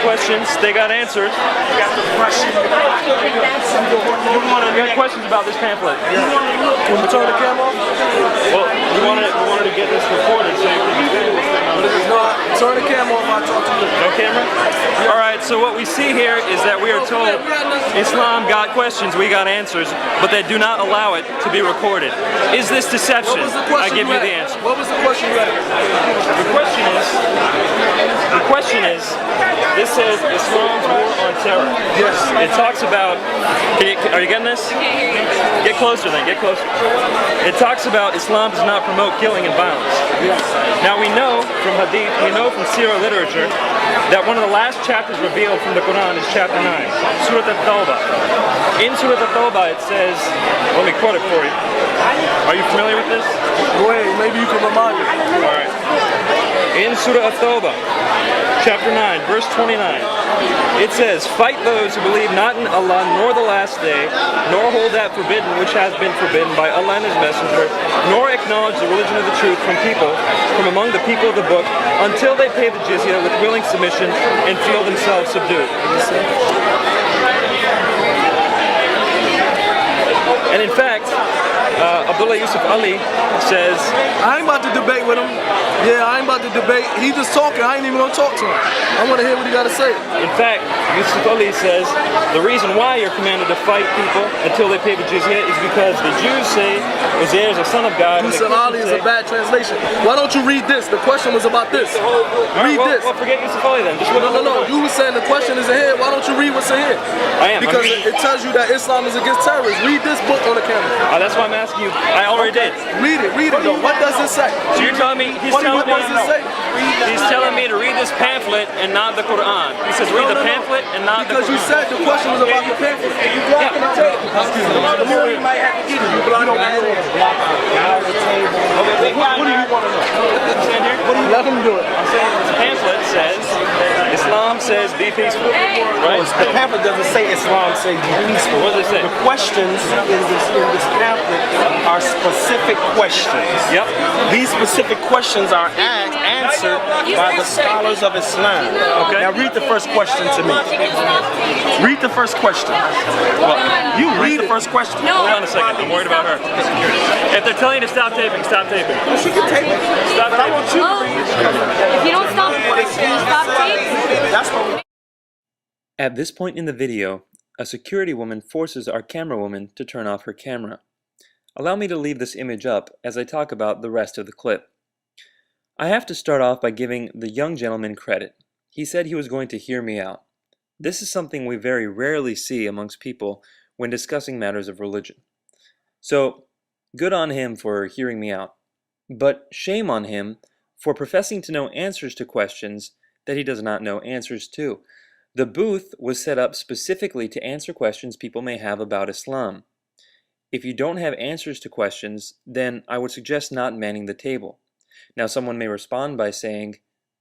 questions, they got answers. You got questions about this pamphlet? Yeah. Can we turn the camera off? Well, we wanted to get this recorded so you can defend this thing on the turn the camera off, I'll talk to you. No camera? Alright, so what we see here is that we are told Islam got questions, we got answers, but they do not allow it to be recorded. Is this deception? I give you the answer. What was the question you had? The question is, this says Islam's war on terror. Yes. It talks about, are you getting this? Get closer then, get closer. It talks about Islam does not promote killing and violence. Yes. Now we know from Hadith, we know from Seerah literature, that one of the last chapters revealed from the Quran is chapter 9, Surah At-Tawbah. In Surah At-Tawbah it says, let me quote it for you. Are you familiar with this? Go ahead, maybe you can remind me. Alright. In Surah At-Tawbah, chapter 9, verse 29, it says, fight those who believe not in Allah nor the last day, nor hold that forbidden which has been forbidden by Allah and His Messenger, nor acknowledge the religion of the truth from among the people of the book, until they pay the jizya with willing submission and feel themselves subdued. And in fact, Abdullah Yusuf Ali says, I ain't about to debate with him. Yeah, I ain't about to debate. He just talking. I ain't even gonna talk to him. I want to hear what he got to say. In fact, Yusuf Ali says the reason why you're commanded to fight people until they pay the jizya is because the Jews say Uzair is a son of God. Yusuf Ali is a bad translation. Why don't you read this? The question was about this. Read this. Well, forget Yusuf Ali then. Just no. You were saying the question is ahead. Why don't you read what's ahead? I am. Because it tells you that Islam is against terrorists. Read this book on the camera. That's why I'm asking you. I already did. Read it though. What does it say? So you're telling me, he's telling me to read this pamphlet and not the Quran. He says read the pamphlet and not the Quran. Because you said the question was about the pamphlet. You blocking the table. The more you might have to get it. You blocking the table. What do you want to know? Let him do it. I'm saying this pamphlet says, Islam says be peaceful. Right? The pamphlet doesn't say Islam says be peaceful. What does it say? The questions in this pamphlet are specific questions. Yep. These specific questions are answered by the scholars of Islam. Okay. Now read the first question to me. Read the first question. Well, you read the first question. Hold on a second. I'm worried about her. If they're telling you to stop taping, stop taping. She can tape it. Stop but I want you to read it. If you don't stop taping, that's what. At this point in the video, a security woman forces our camera woman to turn off her camera. Allow me to leave this image up as I talk about the rest of the clip. I have to start off by giving the young gentleman credit. He said he was going to hear me out. This is something we very rarely see amongst people when discussing matters of religion. So, good on him for hearing me out. But shame on him for professing to know answers to questions that he does not know answers to. The booth was set up specifically to answer questions people may have about Islam. If you don't have answers to questions, then I would suggest not manning the table. Now someone may respond by saying,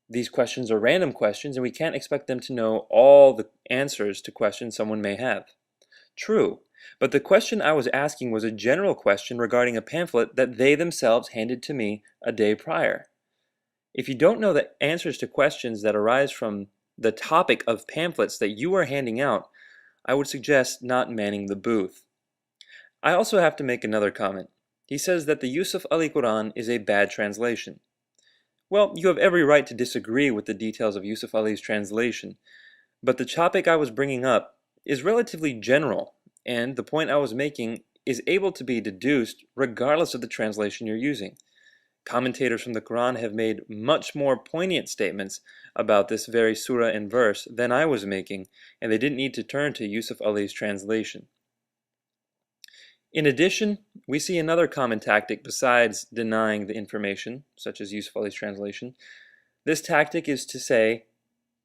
these questions are random questions and we can't expect them to know all the answers to questions someone may have. True, but the question I was asking was a general question regarding a pamphlet that they themselves handed to me a day prior. If you don't know the answers to questions that arise from the topic of pamphlets that you are handing out, I would suggest not manning the booth. I also have to make another comment. He says that the Yusuf Ali Quran is a bad translation. Well, you have every right to disagree with the details of Yusuf Ali's translation, but the topic I was bringing up is relatively general, and the point I was making is able to be deduced regardless of the translation you're using. Commentators from the Quran have made much more poignant statements about this very surah and verse than I was making, and they didn't need to turn to Yusuf Ali's translation. In addition, we see another common tactic besides denying the information, such as Yusuf Ali's translation. This tactic is to say,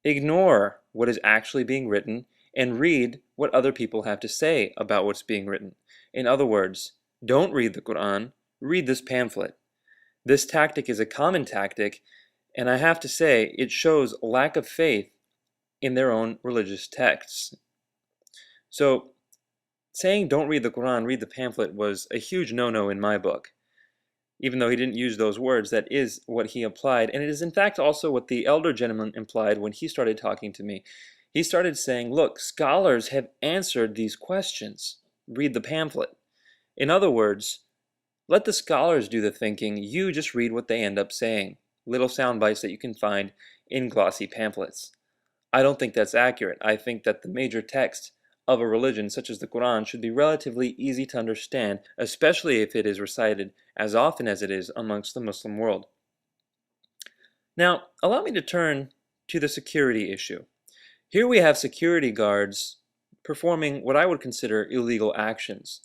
ignore what is actually being written and read what other people have to say about what's being written. In other words, don't read the Quran, read this pamphlet. This tactic is a common tactic, and I have to say it shows lack of faith in their own religious texts. So, saying don't read the Quran, read the pamphlet was a huge no-no in my book. even though he didn't use those words, that is what he implied. And it is in fact also what the elder gentleman implied when he started talking to me. He started saying, look, scholars have answered these questions. Read the pamphlet. In other words, let the scholars do the thinking. You just read what they end up saying. Little sound bites that you can find in glossy pamphlets. I don't think that's accurate. I think that the major text of a religion such as the Quran should be relatively easy to understand, especially if it is recited as often as it is amongst the Muslim world. Now, allow me to turn to the security issue. Here we have security guards performing what I would consider illegal actions.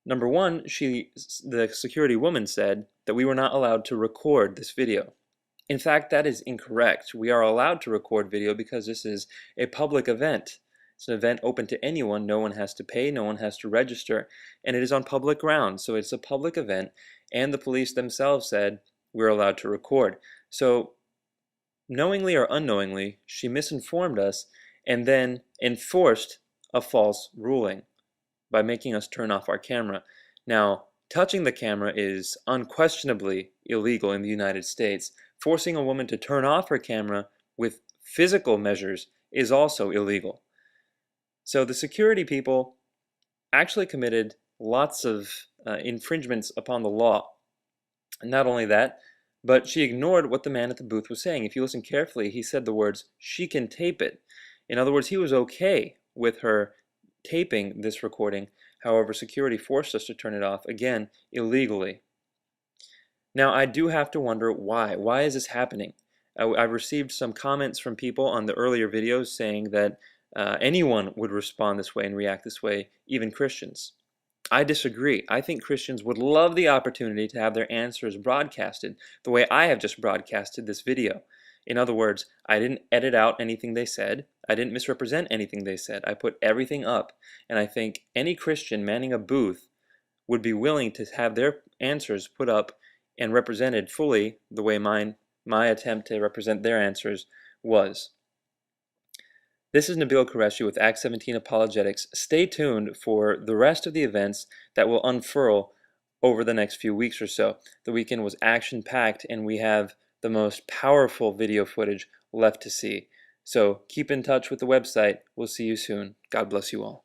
Number one, the security woman said that we were not allowed to record this video. In fact, that is incorrect. We are allowed to record video because this is a public event. It's an event open to anyone. No one has to pay, no one has to register, and it is on public ground. So it's a public event, and the police themselves said we're allowed to record. So knowingly or unknowingly, she misinformed us and then enforced a false ruling by making us turn off our camera. Now, touching the camera is unquestionably illegal in the United States. Forcing a woman to turn off her camera with physical measures is also illegal. So the security people actually committed lots of infringements upon the law. And not only that, but she ignored what the man at the booth was saying. If you listen carefully, he said the words, "She can tape it." In other words, he was okay with her taping this recording. However, security forced us to turn it off, again, illegally. Now, I do have to wonder why. Why is this happening? I've received some comments from people on the earlier videos saying that anyone would respond this way and react this way, even Christians. I disagree. I think Christians would love the opportunity to have their answers broadcasted the way I have just broadcasted this video. In other words, I didn't edit out anything they said. I didn't misrepresent anything they said. I put everything up. And I think any Christian manning a booth would be willing to have their answers put up and represented fully the way my attempt to represent their answers was. This is Nabil Qureshi with Act 17 Apologetics. Stay tuned for the rest of the events that will unfurl over the next few weeks or so. The weekend was action-packed, and we have the most powerful video footage left to see. So keep in touch with the website. We'll see you soon. God bless you all.